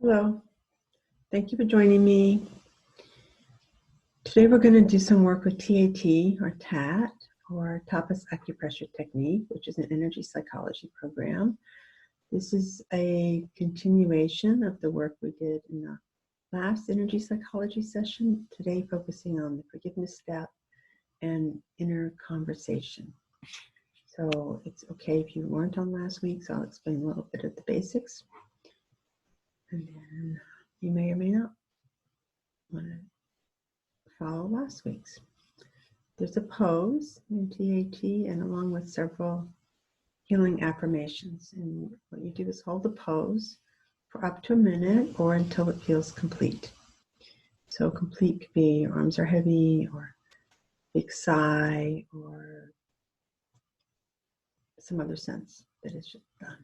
Hello, thank you for joining me. Today we're going to do some work with TAT or TAT or Tapas Acupressure Technique, which is an energy psychology program. This is a continuation of the work we did in the last energy psychology session, today focusing on the forgiveness step and inner conversation. So it's okay if you weren't on last week, so I'll explain a little bit of the basics. And then you may or may not want to follow last week's. There's a pose in TAT and along with several healing affirmations. And what you do is hold the pose for up to a minute or until it feels complete. So complete could be your arms are heavy or big sigh or some other sense that it's done.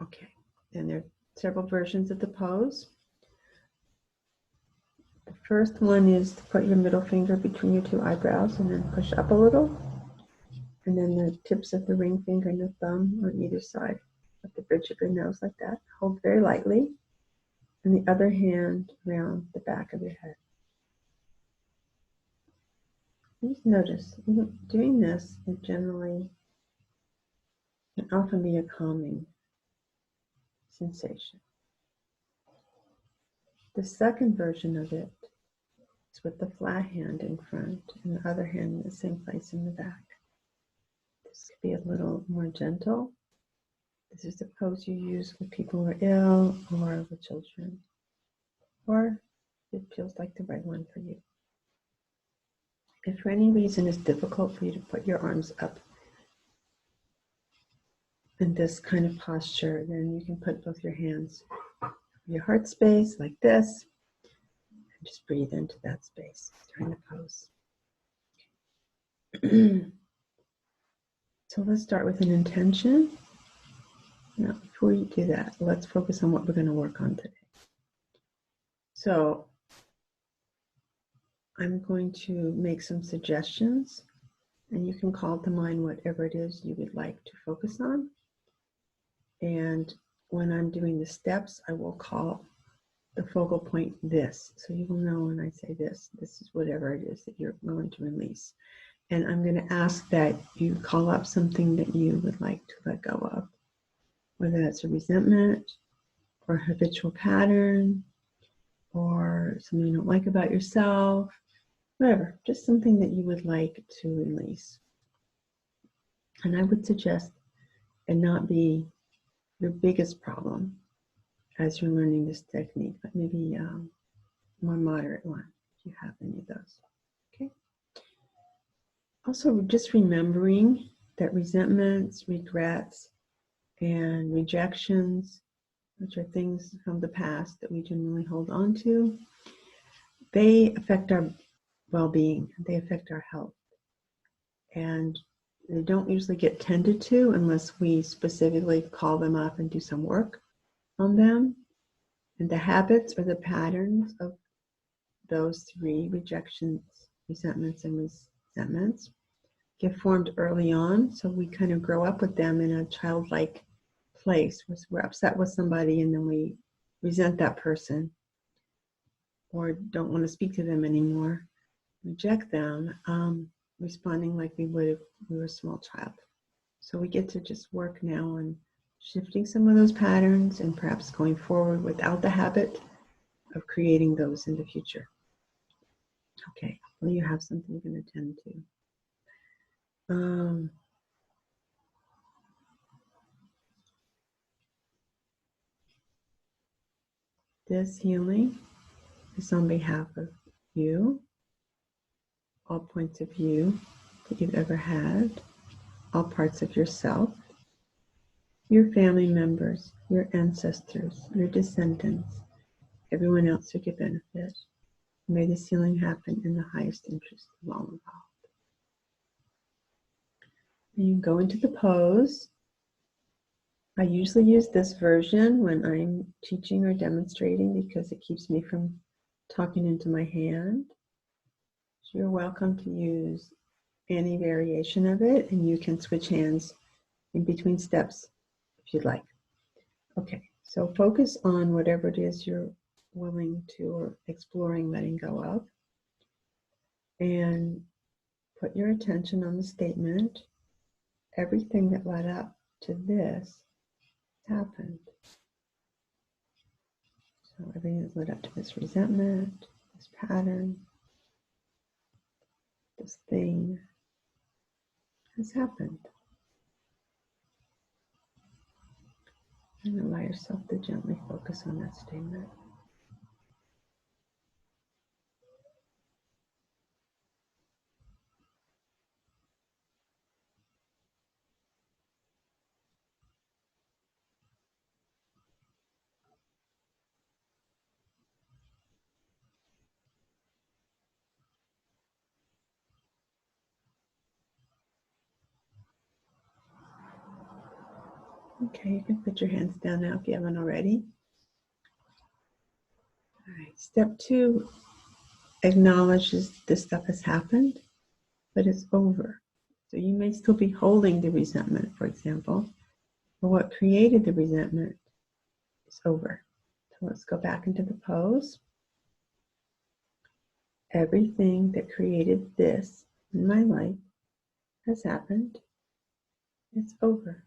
Okay, and there are several versions of the pose. The first one is to put your middle finger between your two eyebrows and then push up a little. And then the tips of the ring finger and the thumb on either side of the bridge of your nose like that. Hold very lightly. And the other hand around the back of your head. Just notice, doing this generally can often be a calming sensation. The second version of it is with the flat hand in front and the other hand in the same place in the back. This could be a little more gentle. This is the pose you use with people who are ill or with children, or it feels like the right one for you. If for any reason it's difficult for you to put your arms up in this kind of posture, then you can put both your hands over your heart space like this, and just breathe into that space during the pose. So let's start with an intention. Now, before you do that, let's focus on what we're going to work on today. So I'm going to make some suggestions, and you can call to mind whatever it is you would like to focus on. And when I'm doing the steps, I will call the focal point this. So you will know when I say this is whatever it is that you're going to release. And I'm going to ask that you call up something that you would like to let go of, whether that's a resentment or a habitual pattern or something you don't like about yourself, whatever, just something that you would like to release. And I would suggest it not be your biggest problem as you're learning this technique, but maybe a more moderate one if you have any of those. Okay. Also, just remembering that resentments, regrets, and rejections, which are things from the past that we generally hold on to, they affect our well-being, they affect our health. And they don't usually get tended to unless we specifically call them up and do some work on them. And the habits or the patterns of those three, rejections, resentments, and resentments, get formed early on. So we kind of grow up with them in a childlike place. We're upset with somebody and then we resent that person or don't want to speak to them anymore, reject them, responding like we would if we were a small child. So we get to just work now on shifting some of those patterns and perhaps going forward without the habit of creating those in the future. Okay, hopefully you have something you can attend to. This healing is on behalf of you, all points of view that you've ever had, all parts of yourself, your family members, your ancestors, your descendants, everyone else who could benefit. May this healing happen in the highest interest of all involved. And you go into the pose. I usually use this version when I'm teaching or demonstrating because it keeps me from talking into my hand. So you're welcome to use any variation of it, and you can switch hands in between steps if you'd like. Okay, So focus on whatever it is you're willing to or exploring letting go of, and put your attention on the statement, everything that led up to this happened. So everything that led up to this resentment, this pattern, this thing has happened. And allow yourself to gently focus on that statement. Okay, you can put your hands down now if you haven't already. All right, step 2 acknowledges this stuff has happened, but it's over. So you may still be holding the resentment, for example, but what created the resentment is over. So let's go back into the pose. Everything that created this in my life has happened. It's over.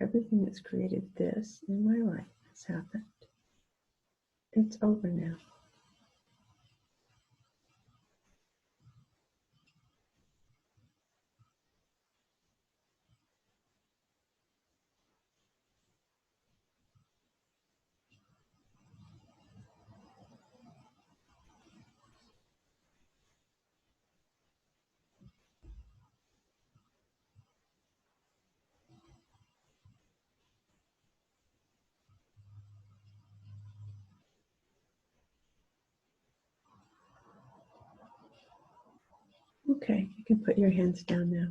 Everything that's created this in my life has happened. It's over now. Okay, you can put your hands down now.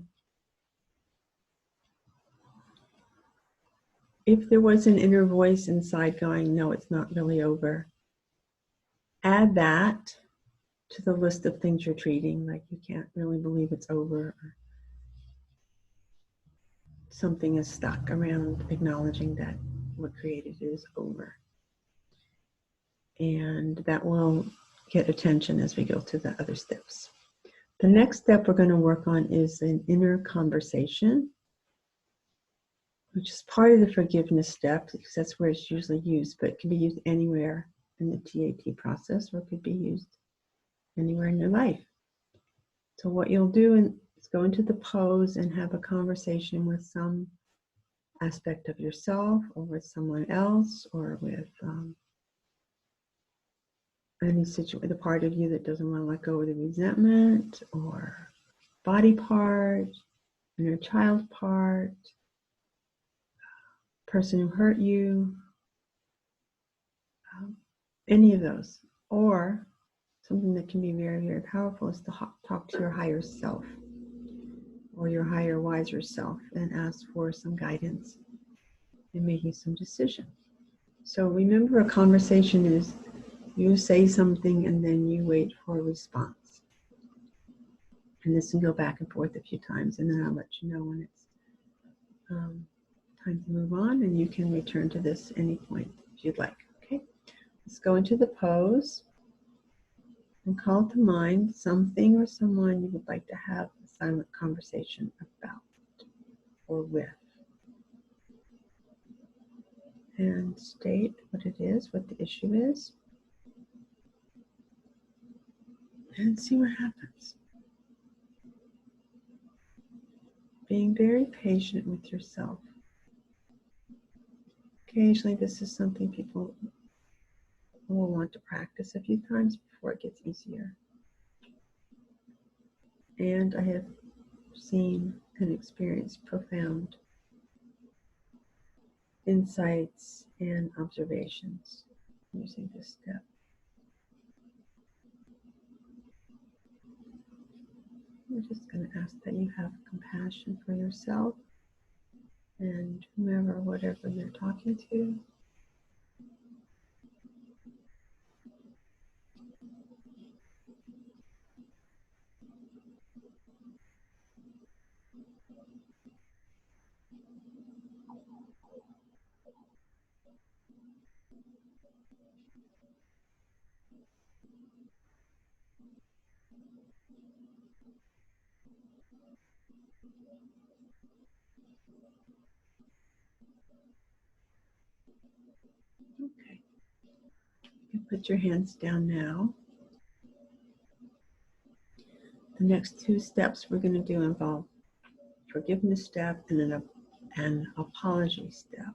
If there was an inner voice inside going, no, it's not really over, add that to the list of things you're treating, like you can't really believe it's over, or something is stuck around acknowledging that what created it is over. And that will get attention as we go through the other steps. The next step we're going to work on is an inner conversation, which is part of the forgiveness step, because that's where it's usually used, but it can be used anywhere in the TAT process, or it could be used anywhere in your life. So what you'll do is go into the pose and have a conversation with some aspect of yourself, or with someone else, or with the part of you that doesn't want to let go of the resentment, or body part, inner child part, person who hurt you, any of those. Or something that can be very, very powerful is to talk to your higher self, or your higher, wiser self, and ask for some guidance in making some decisions. So remember, a conversation is you say something and then you wait for a response. And this can go back and forth a few times, and then I'll let you know when it's time to move on, and you can return to this at any point if you'd like. Okay, let's go into the pose and call to mind something or someone you would like to have a silent conversation about or with. And state what it is, what the issue is, and see what happens. Being very patient with yourself. Occasionally, this is something people will want to practice a few times before it gets easier. And I have seen and experienced profound insights and observations using this step. I'm just going to ask that you have compassion for yourself and whomever, whatever you're talking to. Okay. You can put your hands down now. The next two steps we're going to do involve forgiveness step and an apology step.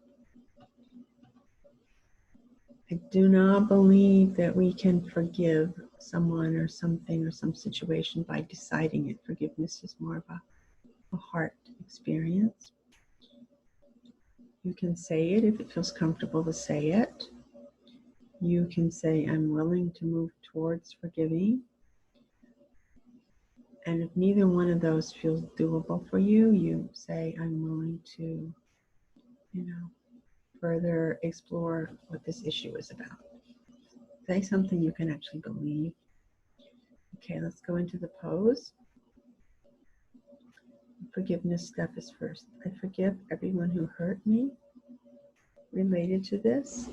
I do not believe that we can forgive someone or something or some situation by deciding it. Forgiveness is more of a heart experience. You can say it if it feels comfortable to say it. You can say, I'm willing to move towards forgiving. And if neither one of those feels doable for you, you say, I'm willing to, further explore what this issue is about. Say something you can actually believe. Okay, let's go into the pose. Forgiveness step is first. I forgive everyone who hurt me related to this.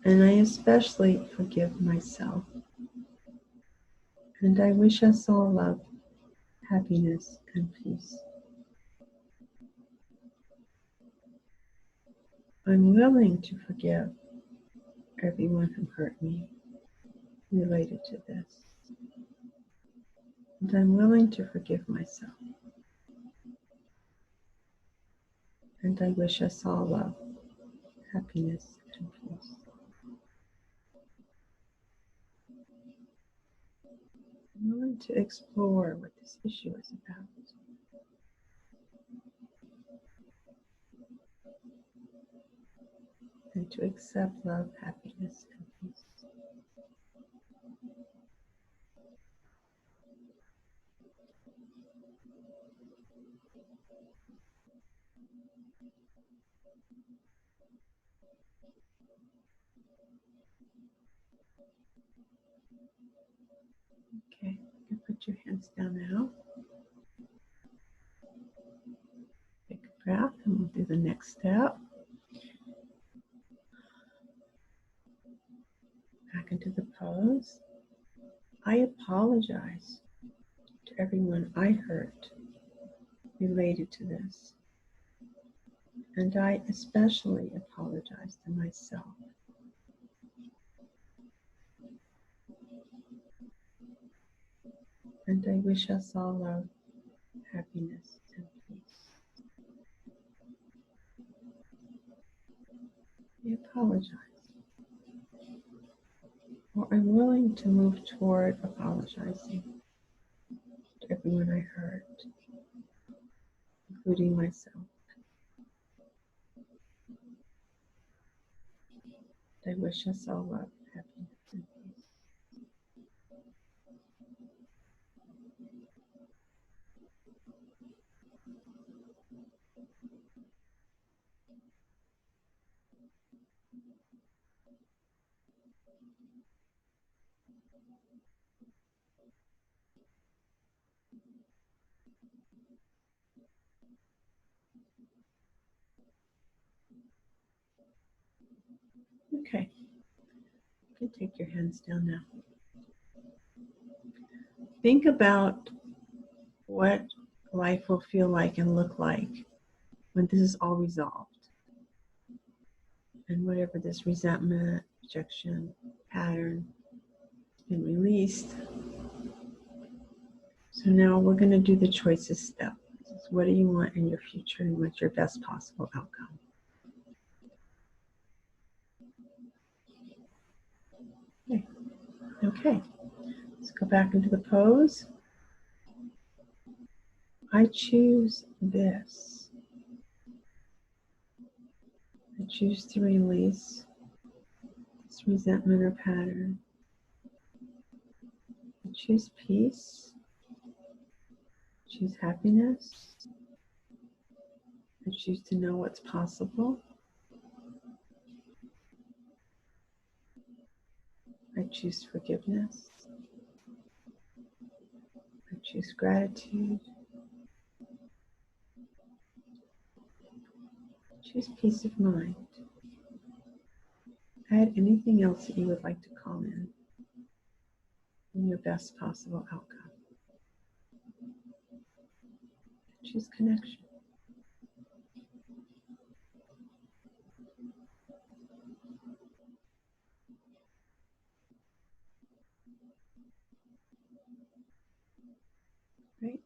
And I especially forgive myself. And I wish us all love, happiness, and peace. I'm willing to forgive everyone who hurt me related to this. And I'm willing to forgive myself. And I wish us all love, happiness, and peace. I'm willing to explore what this issue is about. And to accept love, happiness, and peace. Okay, you can put your hands down now. Take a breath and we'll do the next step. Back into the pose. I apologize to everyone I hurt related to this. And I especially apologize to myself. And I wish us all love, happiness, and peace. I apologize. Or I'm willing to move toward apologizing to everyone I hurt, including myself. I wish us all love, happiness, and peace. Okay, you can take your hands down now. Think about what life will feel like and look like when this is all resolved. And whatever this resentment, rejection, pattern has been released. So now we're going to do the choices step. What do you want in your future and what's your best possible outcome? Okay, let's go back into the pose. I choose this. I choose to release this resentment or pattern. I choose peace. I choose happiness. I choose to know what's possible. I choose forgiveness. I choose gratitude. Choose peace of mind. Add anything else that you would like to call in your best possible outcome. Choose connection. Right?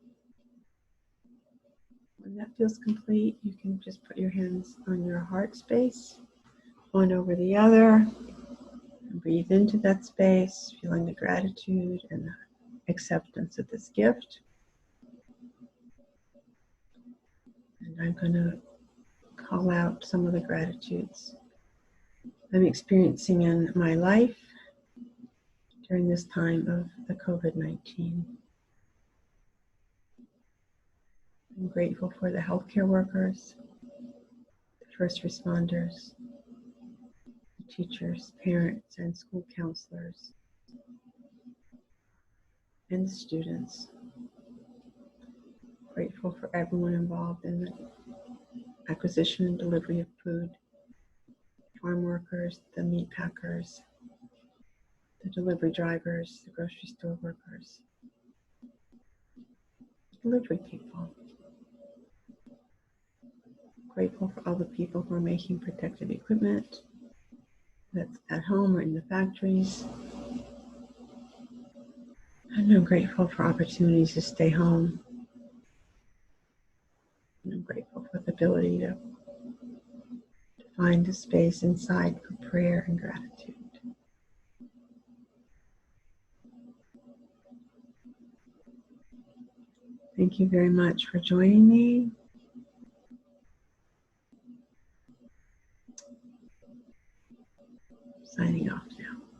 When that feels complete, you can just put your hands on your heart space, one over the other, and breathe into that space, feeling the gratitude and the acceptance of this gift. And I'm going to call out some of the gratitudes I'm experiencing in my life during this time of the COVID-19. I'm grateful for the healthcare workers, the first responders, the teachers, parents, and school counselors, and the students. Grateful for everyone involved in the acquisition and delivery of food, farm workers, the meat packers, the delivery drivers, the grocery store workers, delivery people. Grateful for all the people who are making protective equipment that's at home or in the factories. And I'm grateful for opportunities to stay home. And I'm grateful for the ability to find a space inside for prayer and gratitude. Thank you very much for joining me. Signing off now.